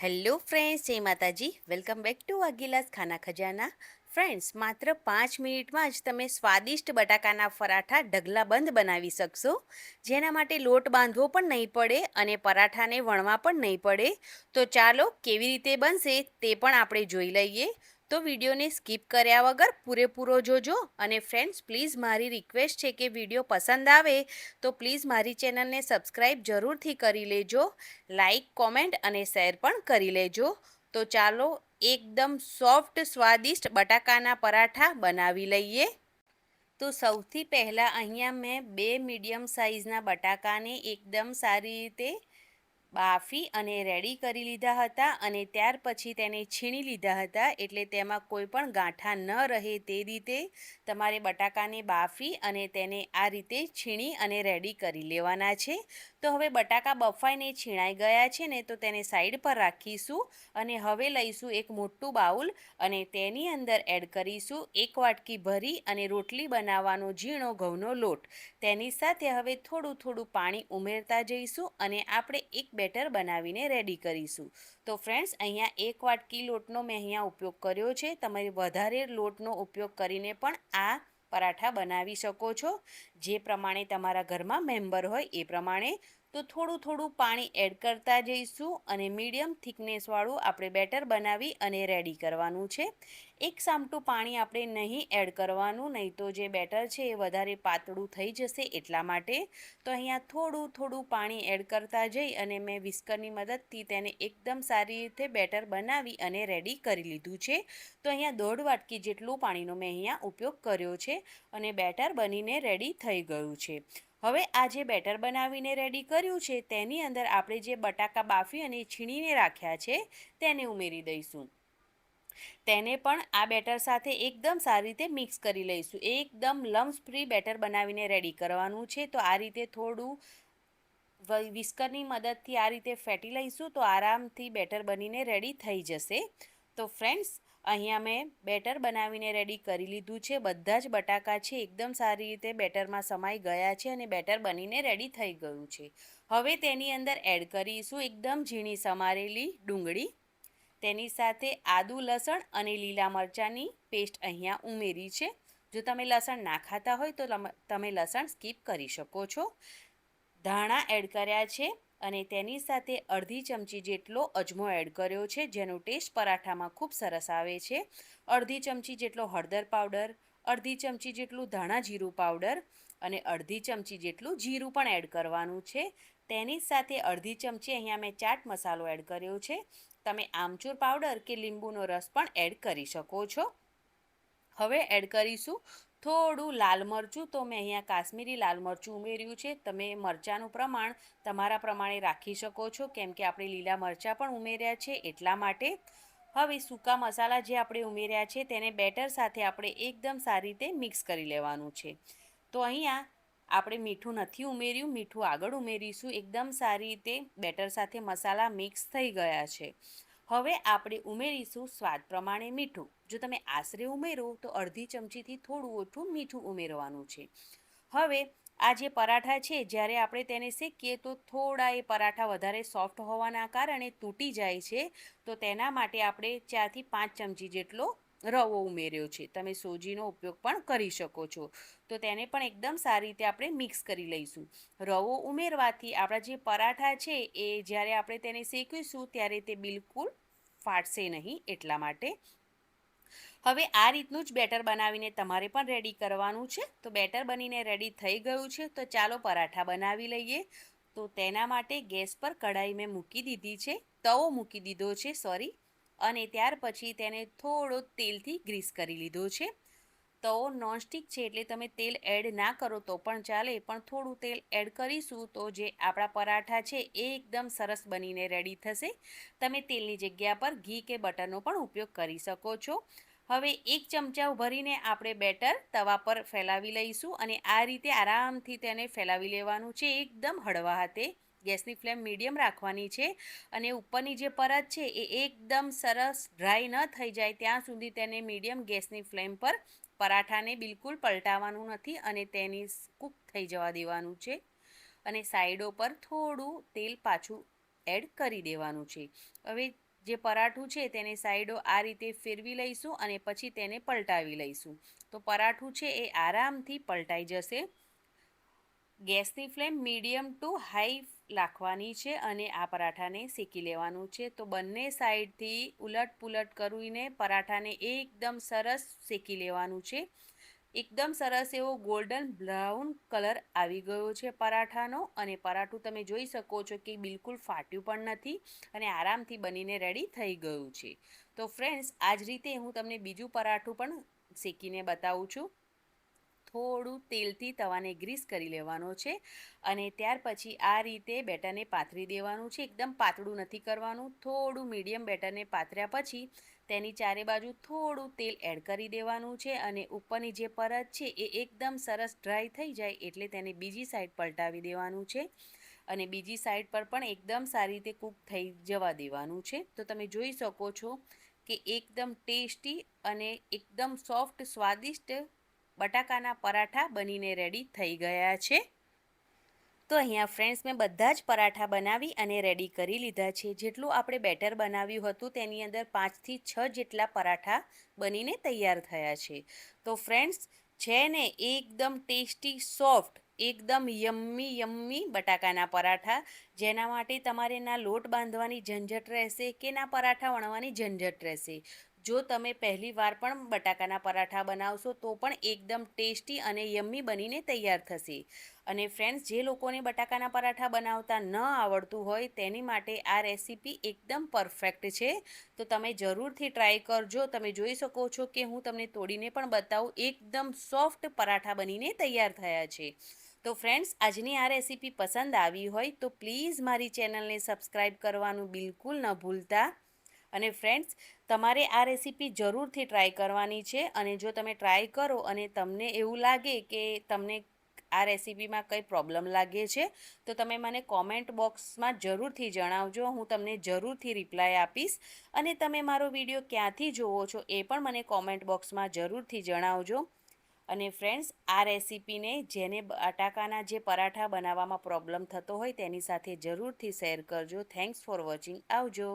Hello friends, જય માતાજી. Welcome back to વાગીલાસ ખાના ખજાના. ફ્રેન્ડ્સ, માત્ર 5 મિનિટમાં જ તમે સ્વાદિષ્ટ બટાકાના પરાઠા ઢગલાબંધ બનાવી શકશો, જેના માટે લોટ બાંધવો પણ નહીં પડે અને પરાઠાને વણવા પણ નહીં પડે. તો ચાલો કેવી રીતે બનશે તે પણ આપણે જોઈ લઈએ. તો વિડીયોને સ્કીપ કર્યા વગર પૂરેપૂરો જોજો. અને ફ્રેન્ડ્સ, પ્લીઝ મારી રિક્વેસ્ટ છે કે વિડીયો પસંદ આવે તો પ્લીઝ મારી ચેનલને સબસ્ક્રાઈબ જરૂરથી કરી લેજો. લાઈક, કોમેન્ટ અને શેર પણ કરી લેજો. તો ચાલો એકદમ સોફ્ટ સ્વાદિષ્ટ બટાકાના પરાઠા બનાવી લઈએ. તો સૌથી પહેલાં અહીંયા મેં 2 મીડિયમ સાઇઝના બટાકાને એકદમ સારી રીતે બાફી અને રેડી કરી લીધા હતા, અને ત્યાર પછી તેને છીણી લીધા હતા. એટલે તેમાં કોઈ પણ ગાંઠા ન રહે તે રીતે તમારે બટાકાને બાફી અને તેને આ રીતે છીણી અને રેડી કરી લેવાના છે. તો હવે બટાકા બફાઈને છીણાઈ ગયા છે ને, તો તેને સાઈડ પર રાખીશું. અને હવે લઈશું એક મોટું બાઉલ અને તેની અંદર એડ કરીશું 1 વાટકી ભરી અને રોટલી બનાવવાનો ઝીણો ઘઉંનો લોટ. તેની સાથે હવે થોડું થોડું પાણી ઉમેરતા જઈશું અને આપણે એક બેટર બનાવીને રેડી કરીશું. તો ફ્રેન્ડ્સ, અહીંયા 1 વાટકી લોટનો મેં અહીંયા ઉપયોગ કર્યો છે. તમે વધારે લોટનો ઉપયોગ કરીને પણ આ પરાઠા બનાવી શકો છો, જે પ્રમાણે તમારા ઘરમાં મેમ્બર હોય એ પ્રમાણે. તો થોડું થોડું પાણી એડ કરતા જઈશું અને મીડિયમ થિકનેસવાળું આપણે બેટર બનાવી અને રેડી કરવાનું છે. એક સામટું પાણી આપણે નહીં એડ કરવાનું, નહીં તો જે બેટર છે એ વધારે પાતળું થઈ જશે એટલા માટે. તો અહીંયા થોડું થોડું પાણી એડ કરતા જઈ અને મેં વિસ્કરની મદદથી તેને એકદમ સારી રીતે બેટર બનાવી અને રેડી કરી લીધું છે. તો અહીંયા 1.5 વાટકી જેટલું પાણીનો મેં અહીંયા ઉપયોગ કર્યો છે અને બેટર બનીને રેડી થઈ ગયું છે. હવે આ જે બેટર બનાવીને રેડી કર્યું છે તેની અંદર આપણે જે બટાકા બાફી અને છીણીને રાખ્યા છે તેને ઉમેરી દઈશું. તેને પણ આ બેટર સાથે એકદમ સારી રીતે મિક્સ કરી લઈશું. એકદમ લમ્સ ફ્રી બેટર બનાવીને રેડી કરવાનું છે. તો આ રીતે થોડું વિસ્કરની મદદથી આ રીતે ફેટી લઈશું તો આરામથી બેટર બનીને રેડી થઈ જશે. તો ફ્રેન્ડ્સ, અહીંયા મેં બેટર બનાવીને રેડી કરી લીધું છે. બધા જ બટાકા છે એકદમ સારી રીતે બેટરમાં સમાઈ ગયા છે અને બેટર બનીને રેડી થઈ ગયું છે. હવે તેની અંદર એડ કરીશું એકદમ ઝીણી સમારેલી ડુંગળી. તેની સાથે આદુ, લસણ અને લીલા મરચાંની પેસ્ટ અહીંયા ઉમેરી છે. જો તમે લસણ ના ખાતા હોય તો તમે લસણ સ્કીપ કરી શકો છો. ધાણા એડ કર્યા છે અને તેની સાથે અડધી ચમચી જેટલો અજમો એડ કર્યો છે, જેનો ટેસ્ટ પરાઠામાં ખૂબ સરસ આવે છે. અડધી ચમચી જેટલો હળદર પાવડર, અડધી ચમચી જેટલું ધાણા જીરું પાવડર અને અડધી ચમચી જેટલું જીરું પણ એડ કરવાનું છે. તેની સાથે અડધી ચમચી અહીંયા મેં ચાટ મસાલો એડ કર્યો છે. તમે આમચૂર પાવડર કે લીંબુનો રસ પણ એડ કરી શકો છો. હવે એડ કરીશું થોડું લાલ મરચું. તો મેં અહીંયા કાશ્મીરી લાલ મરચું ઉમેર્યું છે. તમે મરચાંનું પ્રમાણ તમારા પ્રમાણે રાખી શકો છો, કેમ કે આપણે લીલા મરચાં પણ ઉમેર્યા છે એટલા માટે. હવે સૂકા મસાલા જે આપણે ઉમેર્યા છે તેને બેટર સાથે આપણે એકદમ સારી રીતે મિક્સ કરી લેવાનું છે. તો અહીંયા આપણે મીઠું નથી ઉમેર્યું, મીઠું આગળ ઉમેરીશું. એકદમ સારી રીતે બેટર સાથે મસાલા મિક્સ થઈ ગયા છે. હવે આપણે ઉમેરીશું સ્વાદ પ્રમાણે મીઠું. જો તમે આશરે ઉમેરો તો અડધી ચમચીથી થોડું ઓછું મીઠું ઉમેરવાનું છે. હવે આ જે પરાઠા છે, જ્યારે આપણે તેને શેકીએ તો થોડા એ પરાઠા વધારે સોફ્ટ હોવાના કારણે તૂટી જાય છે. તો તેના માટે આપણે 4 થી 5 ચમચી જેટલો રવો ઉમેર્યો છે. તમે સોજીનો ઉપયોગ પણ કરી શકો છો. તો તેને પણ એકદમ સારી રીતે આપણે મિક્સ કરી લઈશું. રવો ઉમેરવાથી આપણા જે પરાઠા છે એ જ્યારે આપણે તેને શેકીશું ત્યારે તે બિલકુલ ફાટશે નહીં એટલા માટે. હવે આ રીતનું જ બેટર બનાવીને તમારે પણ રેડી કરવાનું છે. તો બેટર બનીને રેડી થઈ ગયું છે. તો ચાલો પરાઠા બનાવી લઈએ. તો તેના માટે ગેસ પર કઢાઈ મેં મૂકી દીધી છે, તવો મૂકી દીધો છે અને ત્યાર પછી તેને થોડો તેલથી ગ્રીસ કરી લીધો છે. તવો નોનસ્ટિક છે એટલે તમે તેલ એડ ના કરો તો પણ ચાલે, પણ થોડું તેલ એડ કરીશું તો જે આપણા પરાઠા છે એ એકદમ સરસ બનીને રેડી થશે. તમે તેલની જગ્યા પર ઘી કે બટરનો પણ ઉપયોગ કરી શકો છો. હવે 1 ચમચા ભરીને આપણે બેટર તવા પર ફેલાવી લઈશું અને આ રીતે આરામથી તેને ફેલાવી લેવાનું છે, એકદમ હળવા હાથે. ગેસની ફ્લેમ મીડિયમ રાખવાની છે અને ઉપરની જે પરત છે એ એકદમ સરસ ડ્રાય ન થઈ જાય ત્યાં સુધી તેને મીડિયમ ગેસની ફ્લેમ પર પરાઠાને બિલકુલ પલટાવવાનું નથી અને તેની કૂક થઈ જવા દેવાનું છે. અને સાઈડો પર થોડું તેલ પાછું એડ કરી દેવાનું છે. હવે જે પરાઠું છે તેને સાઈડો આ રીતે ફેરવી લઈશું અને પછી તેને પલટાવી લઈશું. તો પરાઠું છે એ આરામથી પલટાઈ જશે. ગેસની ફ્લેમ મીડિયમ ટુ હાઈ રાખવાની છે અને આ પરાઠાને શેકી લેવાનું છે. તો બંને સાઈડથી ઉલટ પુલટ કરીને પરાઠાને એકદમ સરસ શેકી લેવાનું છે. એકદમ સરસ એવો ગોલ્ડન બ્રાઉન કલર આવી ગયો છે પરાઠાનો અને પરાઠું તમે જોઈ શકો છો કે બિલકુલ ફાટ્યું પણ નથી અને આરામથી બનીને રેડી થઈ ગયું છે. તો ફ્રેન્ડ્સ, આ જ રીતે હું તમને બીજું પરાઠું પણ શેકીને બતાવું છું. થોડું તેલથી તવાને ગ્રીસ કરી લેવાનો છે અને ત્યાર પછી આ રીતે બેટરને પાથરી દેવાનું છે. એકદમ પાતળું નથી કરવાનું, થોડું મીડિયમ બેટરને પાથર્યા પછી તેની ચારે બાજુ થોડું તેલ એડ કરી દેવાનું છે અને ઉપરની જે પરત છે એ એકદમ સરસ ડ્રાય થઈ જાય એટલે તેને બીજી સાઈડ પલટાવી દેવાનું છે અને બીજી સાઈડ પર પણ એકદમ સારી રીતે કૂક થઈ જવા દેવાનું છે. તો તમે જોઈ શકો છો કે એકદમ ટેસ્ટી અને એકદમ સોફ્ટ સ્વાદિષ્ટ બટાકાના પરાઠા બનીને રેડી થઈ ગયા છે. તો અહીંયા ફ્રેન્ડ્સ, મેં બધા જ પરાઠા બનાવી અને રેડી કરી લીધા છે. જેટલું આપણે બેટર બનાવ્યું હતું તેની અંદર 5થી 6 જેટલા પરાઠા બનીને તૈયાર થયા છે. તો ફ્રેન્ડ્સ, છે ને એકદમ ટેસ્ટી સોફ્ટ એકદમ યમ્મી બટાકાના પરાઠા, જેના માટે તમારે ના લોટ બાંધવાની ઝંઝટ રહેશે કે ના પરાઠા વણવાની ઝંઝટ રહેશે. જો તમે પહેલી વાર પણ બટાકાના પરાઠા બનાવશો તો પણ એકદમ ટેસ્ટી અને યમ્મી બનીને તૈયાર થશે. અને ફ્રેન્ડ્સ, જે લોકોને બટાકાના પરાઠા બનાવતા ન આવડતું હોય તેની માટે આ રેસીપી એકદમ પરફેક્ટ છે. તો તમે જરૂરથી ટ્રાય કરજો. તમે જોઈ શકો છો કે હું તમને તોડીને પણ બતાવું, એકદમ સોફ્ટ પરાઠા બનીને તૈયાર થયા છે. તો ફ્રેન્ડ્સ, આજની આ રેસીપી પસંદ આવી હોય તો પ્લીઝ મારી ચેનલને સબસ્ક્રાઈબ કરવાનું બિલકુલ ન ભૂલતા. અને ફ્રેન્ડ્સ, તમારે આ રેસીપી જરૂરથી ટ્રાય કરવાની છે અને જો તમે ટ્રાય કરો અને તમને એવું લાગે કે તમને આ રેસીપીમાં કંઈ પ્રોબ્લેમ લાગે છે તો તમે મને કોમેન્ટ બોક્સમાં જરૂરથી જણાવજો. હું તમને જરૂરથી રિપ્લાય આપીશ અને તમે મારો વિડીયો ક્યાંથી જુઓ છો એ પણ મને કોમેન્ટ બોક્સમાં જરૂરથી જણાવજો. અને ફ્રેન્ડ્સ, આ રેસીપીને જેને બટાકાના જે પરાઠા બનાવવામાં પ્રોબ્લેમ થતો હોય તેની સાથે જરૂરથી શેર કરજો. Thanks for watching. આવજો.